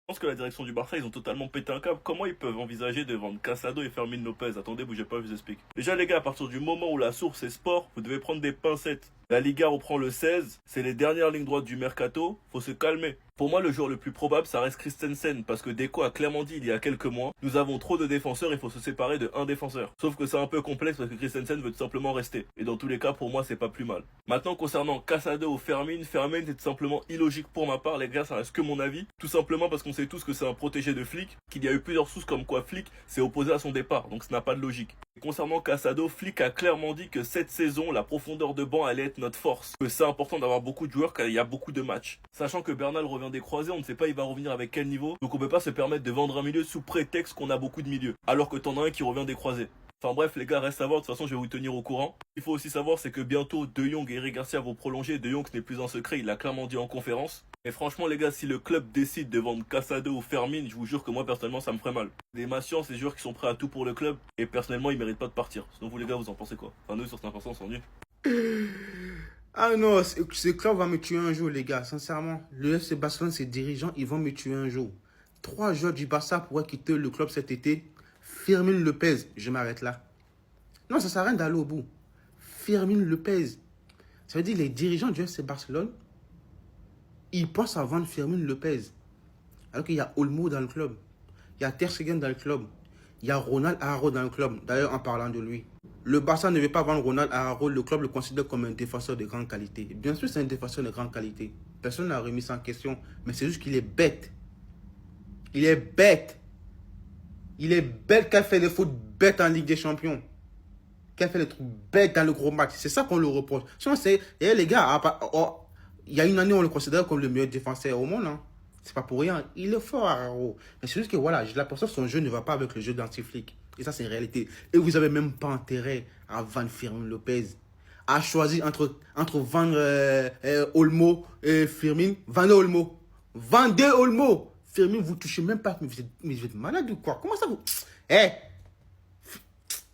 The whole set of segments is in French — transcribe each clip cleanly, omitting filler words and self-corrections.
Je pense que la direction du Barça, ils ont totalement pété un câble. Comment ils peuvent envisager de vendre Casado et Fermin Lopez? Attendez, bougez pas, je vous explique. Déjà, les gars, à partir du moment où la source est sport, vous devez prendre des pincettes. La Liga reprend le 16, c'est les dernières lignes droites du mercato, faut se calmer. Pour moi, le joueur le plus probable, ça reste Christensen, parce que Deco a clairement dit il y a quelques mois, nous avons trop de défenseurs, il faut se séparer de un défenseur. Sauf que c'est un peu complexe parce que Christensen veut tout simplement rester. Et dans tous les cas, pour moi, c'est pas plus mal. Maintenant, concernant Casado ou Fermin, Fermin c'est tout simplement illogique pour ma part, les gars, ça reste que mon avis. Tout simplement parce qu'on sait tous que c'est un protégé de Flick, qu'il y a eu plusieurs sources comme quoi Flick s'est opposé à son départ, donc ça n'a pas de logique. Et concernant Casado, Flick a clairement dit que cette saison, la profondeur de banc allait être notre force. Que c'est important d'avoir beaucoup de joueurs car il y a beaucoup de matchs. Sachant que Bernal revient des croisés, on ne sait pas il va revenir avec quel niveau. Donc on peut pas se permettre de vendre un milieu sous prétexte qu'on a beaucoup de milieux. Alors que t'en as un qui revient des croisés. Enfin bref les gars, reste à voir, de toute façon je vais vous tenir au courant. Il faut aussi savoir c'est que bientôt De Jong et Eric Garcia vont prolonger. De Jong ce n'est plus un secret, il l'a clairement dit en conférence. Et franchement les gars, si le club décide de vendre Casado ou Fermin, je vous jure que moi personnellement ça me ferait mal. Des Massians, ces joueurs qui sont prêts à tout pour le club, et personnellement ils méritent pas de partir. Sinon vous les gars vous en pensez quoi? Enfin nous sur cette information on s'ennuie. Ah non, ce club va me tuer un jour, les gars. Sincèrement, le FC Barcelone, ses dirigeants, ils vont me tuer un jour. Trois joueurs du Barça pourraient quitter le club cet été. Fermin Lopez, je m'arrête là. Non, ça sert à rien d'aller au bout. Fermin Lopez. Ça veut dire les dirigeants du FC Barcelone, ils pensent à vendre Fermin Lopez. Alors qu'il y a Olmo dans le club. Il y a Ter Stegen dans le club. Il y a Ronald Araujo dans le club. D'ailleurs, en parlant de lui. Le Barça ne veut pas vendre Ronald Araujo. Le club le considère comme un défenseur de grande qualité. Bien sûr, c'est un défenseur de grande qualité. Personne n'a remis ça en question. Mais c'est juste qu'il est bête. Il est bête. Il est bête qu'elle fait les foot bêtes en Ligue des Champions. Qu'elle fait les trucs bêtes dans le gros match. C'est ça qu'on le reproche. Sinon, c'est... Et les gars, il y a une année, on le considère comme le meilleur défenseur au monde. Hein. C'est pas pour rien. Il est fort, Araujo. Mais c'est juste que voilà, j'ai l'impression que son jeu ne va pas avec le jeu d'Antiflick. Et ça, c'est une réalité. Et vous avez même pas intérêt à vendre Fermin Lopez. À choisir entre vendre Olmo et Firmin. Vendez Olmo. Vendez Olmo. Firmin, vous touchez même pas. Mais vous êtes malade ou quoi? Comment ça vous... Eh,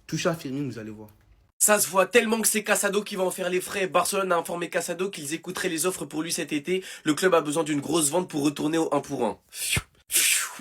touchez à Firmin, vous allez voir. Ça se voit tellement que c'est Casado qui va en faire les frais. Barcelone a informé Casado qu'ils écouteraient les offres pour lui cet été. Le club a besoin d'une grosse vente pour retourner au 1 pour 1.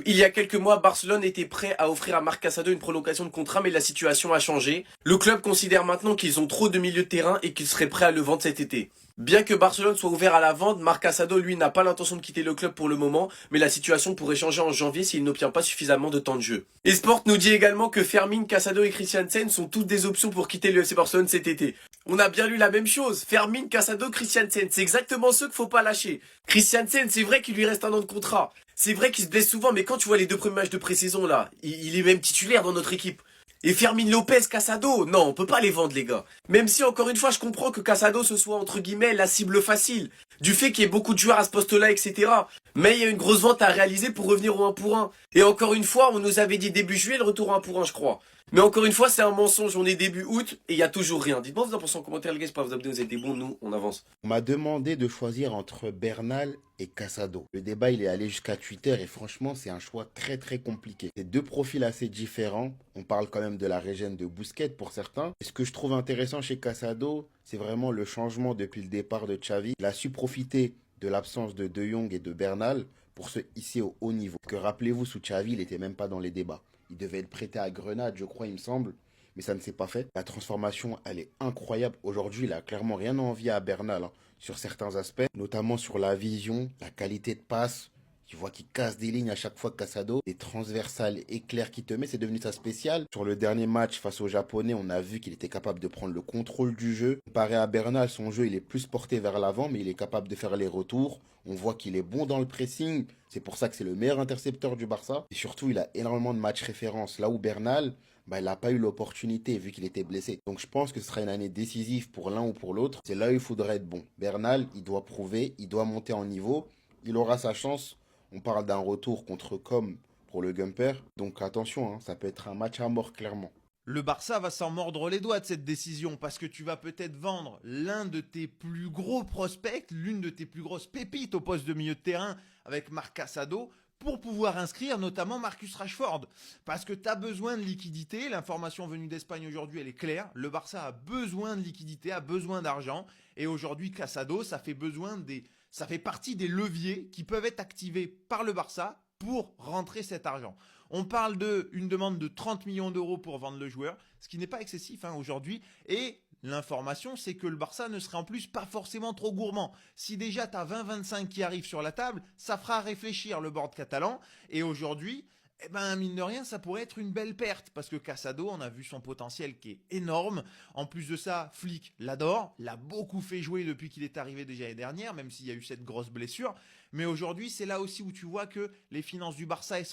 Il y a quelques mois, Barcelone était prêt à offrir à Marc Casado une prolongation de contrat, mais la situation a changé. Le club considère maintenant qu'ils ont trop de milieux de terrain et qu'ils seraient prêts à le vendre cet été. Bien que Barcelone soit ouvert à la vente, Marc Casado, lui, n'a pas l'intention de quitter le club pour le moment, mais la situation pourrait changer en janvier s'il n'obtient pas suffisamment de temps de jeu. Esport nous dit également que Fermin, Casado et Christiansen sont toutes des options pour quitter le FC Barcelone cet été. On a bien lu la même chose. Fermin, Casado, Christiansen, c'est exactement ceux qu'il faut pas lâcher. Christiansen, c'est vrai qu'il lui reste un an de contrat. C'est vrai qu'il se blesse souvent, mais quand tu vois les deux premiers matchs de pré-saison là, il est même titulaire dans notre équipe. Et Fermin Lopez, Casado, non, on peut pas les vendre les gars. Même si encore une fois je comprends que Casado ce soit entre guillemets la cible facile, du fait qu'il y ait beaucoup de joueurs à ce poste-là, etc. Mais il y a une grosse vente à réaliser pour revenir au 1 pour 1. Et encore une fois, on nous avait dit début juillet le retour au 1 pour 1 je crois. Mais encore une fois, c'est un mensonge, on est début août et il y a toujours rien. Dites-moi vous en pensez en commentaire les gars, c'est pas vous abonner, vous êtes des bons, nous on avance. On m'a demandé de choisir entre Bernal et Casado. Le débat, il est allé jusqu'à Twitter et franchement, c'est un choix très très compliqué. C'est deux profils assez différents. On parle quand même de la régène de Busquets pour certains. Et ce que je trouve intéressant chez Casado, c'est vraiment le changement depuis le départ de Xavi. Il a su profiter de l'absence de De Jong et de Bernal pour se hisser au haut niveau. Parce que rappelez-vous, sous Xavi, il n'était même pas dans les débats. Il devait être prêté à Grenade, je crois, il me semble. Mais ça ne s'est pas fait. La transformation, elle est incroyable. Aujourd'hui, il a clairement rien à envier à Bernal, hein, sur certains aspects, notamment sur la vision, la qualité de passe. Tu vois qu'il casse des lignes à chaque fois Casado, des transversales éclairs qu'il te met, c'est devenu sa spéciale. Sur le dernier match face aux Japonais, on a vu qu'il était capable de prendre le contrôle du jeu. Comparé à Bernal, son jeu il est plus porté vers l'avant, mais il est capable de faire les retours. On voit qu'il est bon dans le pressing, c'est pour ça que c'est le meilleur intercepteur du Barça. Et surtout, il a énormément de matchs références. Là où Bernal, il n'a pas eu l'opportunité vu qu'il était blessé. Donc je pense que ce sera une année décisive pour l'un ou pour l'autre. C'est là où il faudra être bon. Bernal, il doit prouver, il doit monter en niveau. Il aura sa chance. On parle d'un retour contre Com pour le Gumper. Donc attention, hein, ça peut être un match à mort clairement. Le Barça va s'en mordre les doigts de cette décision parce que tu vas peut-être vendre l'un de tes plus gros prospects, l'une de tes plus grosses pépites au poste de milieu de terrain avec Marc Casado pour pouvoir inscrire notamment Marcus Rashford. Parce que tu as besoin de liquidité, l'information venue d'Espagne aujourd'hui elle est claire, le Barça a besoin de liquidité, a besoin d'argent et aujourd'hui Casado ça fait partie des leviers qui peuvent être activés par le Barça pour rentrer cet argent. On parle d'une demande de 30 millions d'euros pour vendre le joueur, ce qui n'est pas excessif aujourd'hui. Et l'information, c'est que le Barça ne serait en plus pas forcément trop gourmand. Si déjà tu as 20-25 qui arrivent sur la table, ça fera réfléchir le board catalan. Et aujourd'hui, mine de rien, ça pourrait être une belle perte parce que Casado, on a vu son potentiel qui est énorme. En plus de ça, Flick l'adore, l'a beaucoup fait jouer depuis qu'il est arrivé déjà l'année dernière, même s'il y a eu cette grosse blessure. Mais aujourd'hui, c'est là aussi où tu vois que les finances du Barça, elles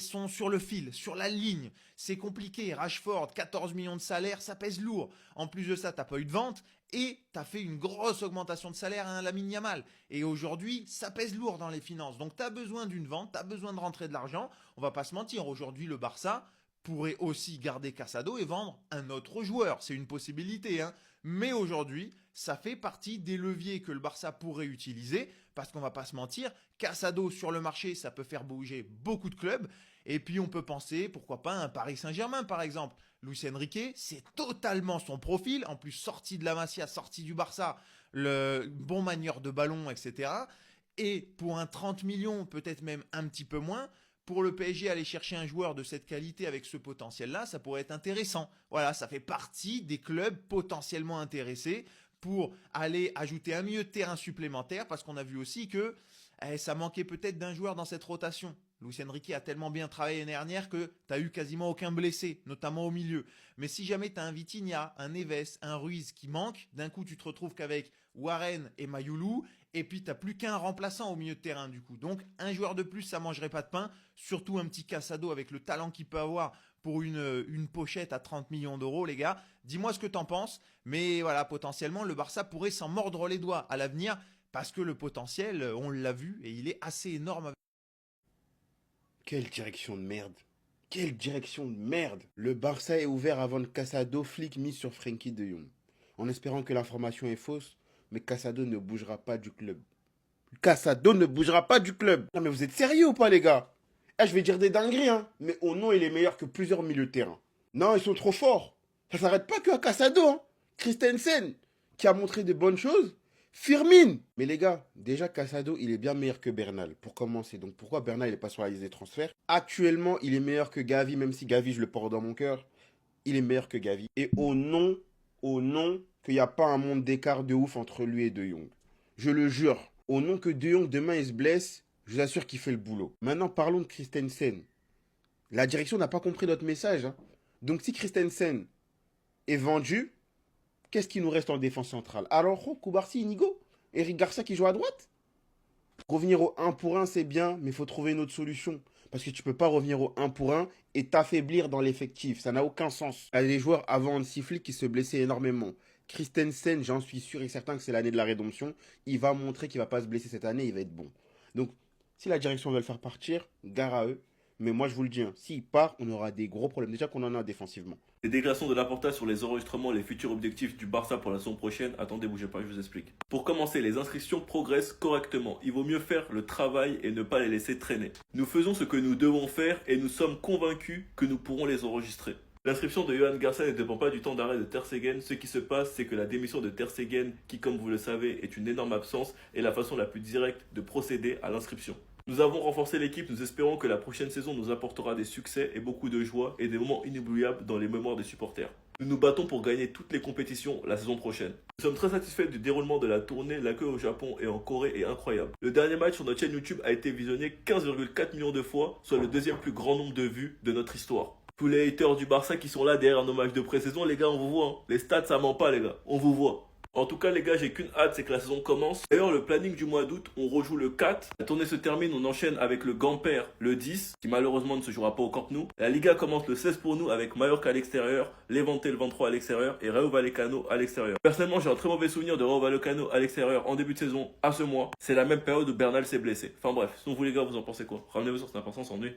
sont sur le fil, sur la ligne. C'est compliqué. Rashford, 14 millions de salaire, ça pèse lourd. En plus de ça, t'as pas eu de vente et t'as fait une grosse augmentation de salaire à un Lamine Yamal. Et aujourd'hui, ça pèse lourd dans les finances. Donc t'as besoin d'une vente, t'as besoin de rentrer de l'argent. On va pas se mentir. Aujourd'hui, le Barça pourrait aussi garder Casado et vendre un autre joueur. C'est une possibilité, hein. Mais aujourd'hui, ça fait partie des leviers que le Barça pourrait utiliser parce qu'on va pas se mentir, Casado sur le marché, ça peut faire bouger beaucoup de clubs. Et puis on peut penser, pourquoi pas, un Paris Saint-Germain par exemple. Luis Enrique, c'est totalement son profil. En plus, sorti de la Masia, sorti du Barça, le bon manieur de ballon, etc. Et pour un 30 millions, peut-être même un petit peu moins, pour le PSG, aller chercher un joueur de cette qualité avec ce potentiel-là, ça pourrait être intéressant. Voilà, ça fait partie des clubs potentiellement intéressés pour aller ajouter un milieu de terrain supplémentaire parce qu'on a vu aussi que ça manquait peut-être d'un joueur dans cette rotation. Luis Enrique a tellement bien travaillé l'année dernière que tu as eu quasiment aucun blessé, notamment au milieu. Mais si jamais tu as un Vitinha, un Neves, un Ruiz qui manque, d'un coup tu te retrouves qu'avec Warren et Mayoulou, et puis tu n'as plus qu'un remplaçant au milieu de terrain du coup. Donc un joueur de plus, ça mangerait pas de pain, surtout un petit Casado avec le talent qu'il peut avoir pour une pochette à 30 millions d'euros, les gars. Dis-moi ce que tu en penses, mais voilà, potentiellement le Barça pourrait s'en mordre les doigts à l'avenir parce que le potentiel, on l'a vu, et il est assez énorme. Quelle direction de merde. Quelle direction de merde. Le Barça est ouvert à vendre Casado, Flick mise sur Frenkie de Jong. En espérant que l'information est fausse, mais Casado ne bougera pas du club. Casado ne bougera pas du club. Non mais vous êtes sérieux ou pas les gars? Je vais dire des dingueries, hein. Mais au nom, il est meilleur que plusieurs milieux de terrain. Non, ils sont trop forts. Ça s'arrête pas que à Casado, hein. Christensen, qui a montré de bonnes choses. Firmin. Mais les gars, déjà Casado, il est bien meilleur que Bernal, pour commencer. Donc pourquoi Bernal, il n'est pas sur la liste des transferts? Actuellement, il est meilleur que Gavi, même si Gavi, je le porte dans mon cœur. Il est meilleur que Gavi. Et au nom qu'il n'y a pas un monde d'écart de ouf entre lui et De Jong. Je le jure. Au nom que De Jong, demain, il se blesse, je vous assure qu'il fait le boulot. Maintenant, parlons de Christensen. La direction n'a pas compris notre message, hein. Donc si Christensen est vendu, qu'est-ce qui nous reste en défense centrale? Arojo, Koubarsi, Inigo, Eric Garcia qui joue à droite? Revenir au 1 pour 1, c'est bien, mais il faut trouver une autre solution. Parce que tu ne peux pas revenir au 1 pour 1 et t'affaiblir dans l'effectif. Ça n'a aucun sens. Il y a des joueurs avant Hansi qui se blessaient énormément. Christensen, j'en suis sûr et certain que c'est l'année de la rédemption. Il va montrer qu'il ne va pas se blesser cette année, il va être bon. Donc, si la direction veut le faire partir, gare à eux. Mais moi, je vous le dis, hein, s'il part, on aura des gros problèmes. Déjà qu'on en a défensivement. Les déclarations de Laporta sur les enregistrements et les futurs objectifs du Barça pour la saison prochaine, attendez, bougez pas, je vous explique. Pour commencer, les inscriptions progressent correctement. Il vaut mieux faire le travail et ne pas les laisser traîner. Nous faisons ce que nous devons faire et nous sommes convaincus que nous pourrons les enregistrer. L'inscription de Johan Garcia ne dépend pas du temps d'arrêt de Ter Stegen. Ce qui se passe, c'est que la démission de Ter Stegen, qui comme vous le savez est une énorme absence, est la façon la plus directe de procéder à l'inscription. Nous avons renforcé l'équipe, nous espérons que la prochaine saison nous apportera des succès et beaucoup de joie et des moments inoubliables dans les mémoires des supporters. Nous nous battons pour gagner toutes les compétitions la saison prochaine. Nous sommes très satisfaits du déroulement de la tournée, l'accueil au Japon et en Corée est incroyable. Le dernier match sur notre chaîne YouTube a été visionné 15,4 millions de fois, soit le deuxième plus grand nombre de vues de notre histoire. Tous les haters du Barça qui sont là derrière nos matchs de pré-saison, les gars, on vous voit. Hein. Les stats, ça ment pas, les gars. On vous voit. En tout cas les gars, j'ai qu'une hâte, c'est que la saison commence. D'ailleurs le planning du mois d'août, on rejoue le 4. La tournée se termine, on enchaîne avec le Gamper le 10, qui malheureusement ne se jouera pas au Camp Nou. La Liga commence le 16 pour nous avec Mallorca à l'extérieur, Levante le 23 à l'extérieur et Rayo Vallecano à l'extérieur. Personnellement j'ai un très mauvais souvenir de Rayo Vallecano à l'extérieur en début de saison à ce mois. C'est la même période où Bernal s'est blessé. Enfin bref, sinon vous les gars, vous en pensez quoi? Ramenez-vous sur, c'est important, s'ennuie.